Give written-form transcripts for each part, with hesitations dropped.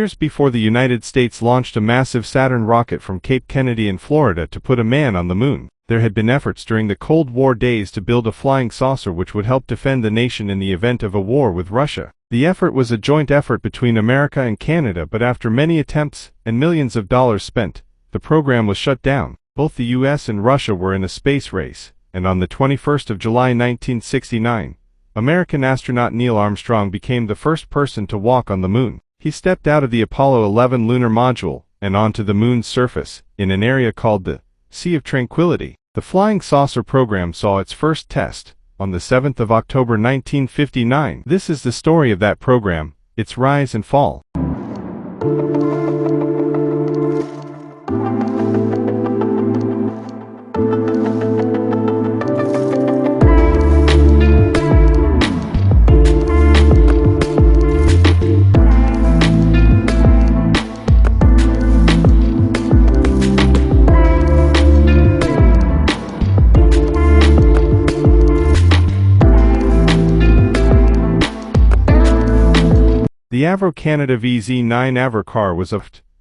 Years before the United States launched a massive Saturn rocket from Cape Kennedy in Florida to put a man on the moon, there had been efforts during the Cold War days to build a flying saucer which would help defend the nation in the event of a war with Russia. The effort was a joint effort between America and Canada, but after many attempts and millions of dollars spent, the program was shut down. Both the US and Russia were in a space race, and on the 21st of July 1969, American astronaut Neil Armstrong became the first person to walk on the moon. He stepped out of the Apollo 11 lunar module and onto the moon's surface, in an area called the Sea of Tranquility. The flying saucer program saw its first test on the 7th of October 1959. This is the story of that program, its rise and fall. The Avro Canada VZ-9 Avro car was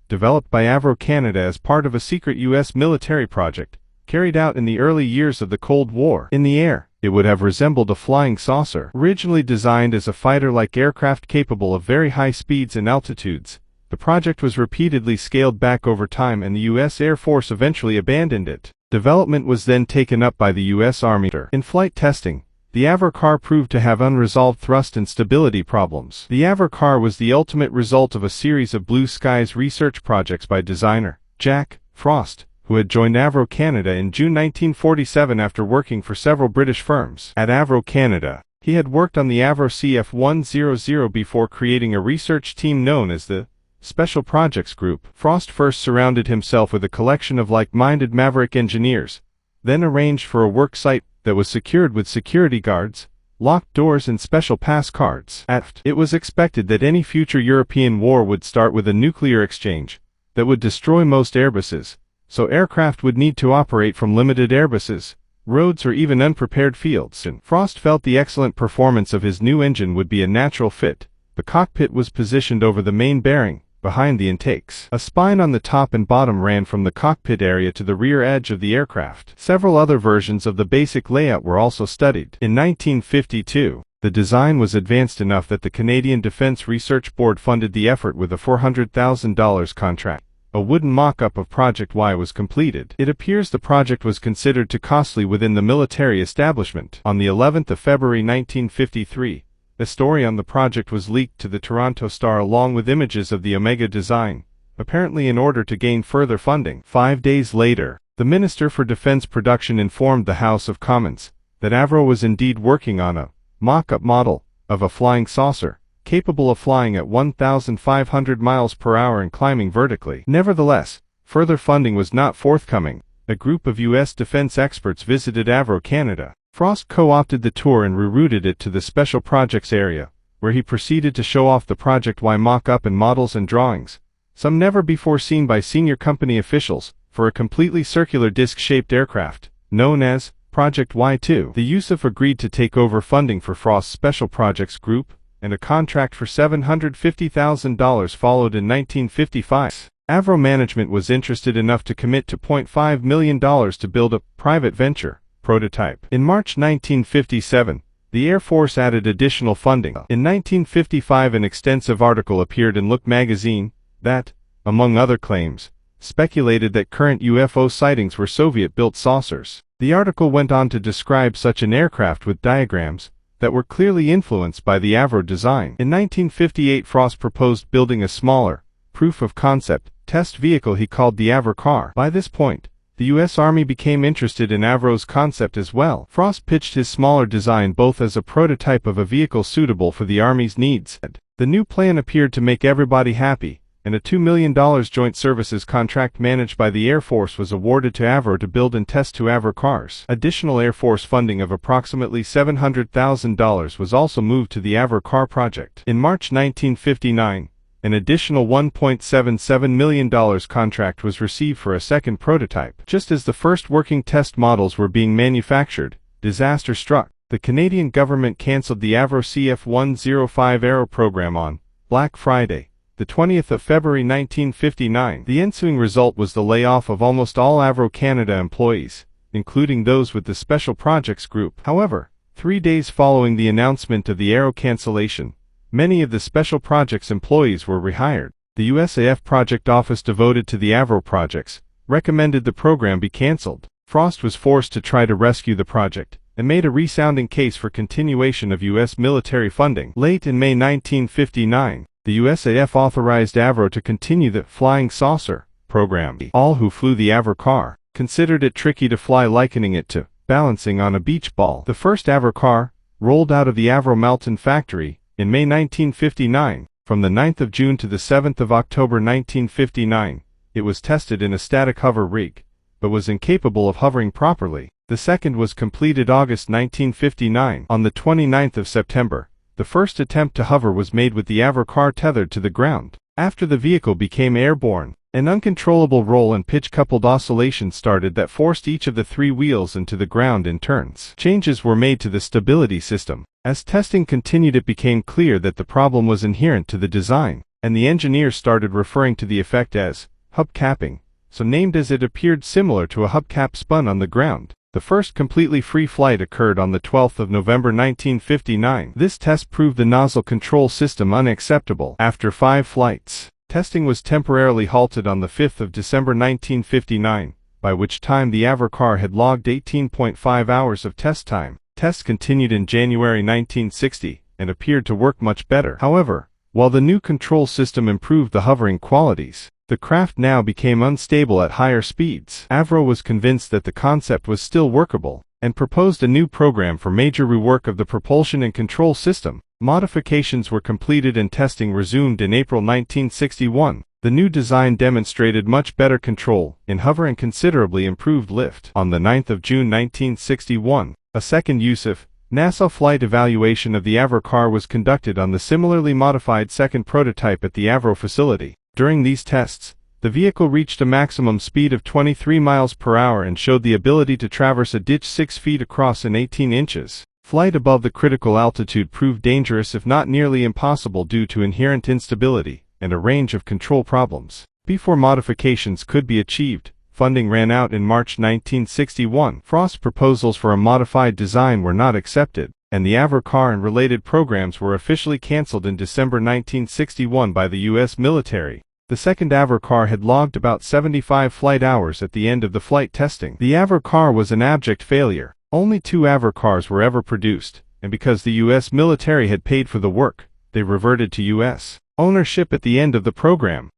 developed by Avro Canada as part of a secret U.S. military project, carried out in the early years of the Cold War. In the air, it would have resembled a flying saucer. Originally designed as a fighter-like aircraft capable of very high speeds and altitudes, the project was repeatedly scaled back over time and the U.S. Air Force eventually abandoned it. Development was then taken up by the U.S. Army. In flight testing, the Avro car proved to have unresolved thrust and stability problems. The Avro car was the ultimate result of a series of blue skies research projects by designer Jack Frost, who had joined Avro Canada in June 1947 after working for several British firms. At Avro Canada, he had worked on the Avro CF-100 before creating a research team known as the Special Projects Group. Frost first surrounded himself with a collection of like-minded maverick engineers, then arranged for a work site that was secured with security guards, locked doors and special pass cards. It was expected that any future European war would start with a nuclear exchange that would destroy most airbases, so aircraft would need to operate from limited airbases, roads or even unprepared fields. Frost felt the excellent performance of his new engine would be a natural fit. The cockpit was positioned over the main bearing, behind the intakes. A spine on the top and bottom ran from the cockpit area to the rear edge of the aircraft. Several other versions of the basic layout were also studied. In 1952, the design was advanced enough that the Canadian Defence Research Board funded the effort with a $400,000 contract. A wooden mock-up of Project Y was completed. It appears the project was considered too costly within the military establishment. On the 11th of February 1953, a story on the project was leaked to the Toronto Star along with images of the Omega design, apparently in order to gain further funding. 5 days later, the Minister for Defence Production informed the House of Commons that Avro was indeed working on a mock-up model of a flying saucer, capable of flying at 1,500 miles per hour and climbing vertically. Nevertheless, further funding was not forthcoming. A group of U.S. defense experts visited Avro Canada. Frost co-opted the tour and rerouted it to the Special Projects area, where he proceeded to show off the Project Y mock-up and models and drawings, some never before seen by senior company officials, for a completely circular disc-shaped aircraft, known as Project Y2. The USAF agreed to take over funding for Frost's Special Projects Group, and a contract for $750,000 followed in 1955. Avro management was interested enough to commit to $0.5 million to build a private venture prototype. In March 1957, the Air Force added additional funding. In 1955, an extensive article appeared in Look magazine that, among other claims, speculated that current UFO sightings were Soviet-built saucers. The article went on to describe such an aircraft with diagrams that were clearly influenced by the Avro design. In 1958, Frost proposed building a smaller, proof-of-concept, test vehicle he called the Avro car. By this point, the U.S. Army became interested in Avro's concept as well. Frost pitched his smaller design both as a prototype of a vehicle suitable for the Army's needs. The new plan appeared to make everybody happy, and a $2 million joint services contract managed by the Air Force was awarded to Avro to build and test 2 Avro cars. Additional Air Force funding of approximately $700,000 was also moved to the Avro car project. In March 1959, an additional $1.77 million contract was received for a second prototype. Just as the first working test models were being manufactured, disaster struck. The Canadian government cancelled the Avro CF-105 Aero program on Black Friday, the 20th of February 1959. The ensuing result was the layoff of almost all Avro Canada employees, including those with the Special Projects Group. However, 3 days following the announcement of the Aero cancellation, many of the Special Projects employees were rehired. The USAF project office devoted to the Avro projects recommended the program be cancelled. Frost was forced to try to rescue the project and made a resounding case for continuation of U.S. military funding. Late in May 1959, the USAF authorized Avro to continue the Flying Saucer program. All who flew the Avro car considered it tricky to fly, likening it to balancing on a beach ball. The first Avro car rolled out of the Avro Malton factory in May 1959. From the 9th of June to the 7th of October 1959, it was tested in a static hover rig, but was incapable of hovering properly. The second was completed August 1959. On the 29th of September, the first attempt to hover was made with the Avro car tethered to the ground. After the vehicle became airborne, an uncontrollable roll and pitch-coupled oscillation started that forced each of the 3 wheels into the ground in turns. Changes were made to the stability system. As testing continued, it became clear that the problem was inherent to the design, and the engineers started referring to the effect as hubcapping, so named as it appeared similar to a hubcap spun on the ground. The first completely free flight occurred on the 12th of November 1959. This test proved the nozzle control system unacceptable. After 5 flights, testing was temporarily halted on the 5th of December 1959, by which time the Avro car had logged 18.5 hours of test time. Tests continued in January 1960 and appeared to work much better. However, while the new control system improved the hovering qualities, the craft now became unstable at higher speeds. Avro was convinced that the concept was still workable, and proposed a new program for major rework of the propulsion and control system. Modifications were completed and testing resumed in April 1961. The new design demonstrated much better control in hover and considerably improved lift. On the 9th of June 1961, a second USAF NASA flight evaluation of the Avro car was conducted on the similarly modified second prototype at the Avro facility. During these tests, the vehicle reached a maximum speed of 23 miles per hour and showed the ability to traverse a ditch 6 feet across and 18 inches. Flight above the critical altitude proved dangerous, if not nearly impossible, due to inherent instability and a range of control problems. Before modifications could be achieved, funding ran out in March 1961. Frost's proposals for a modified design were not accepted, and the Avro car and related programs were officially cancelled in December 1961 by the U.S. military. The second Avro car had logged about 75 flight hours at the end of the flight testing. The Avro car was an abject failure. Only 2 Avro cars were ever produced, and because the U.S. military had paid for the work, they reverted to U.S. ownership at the end of the program.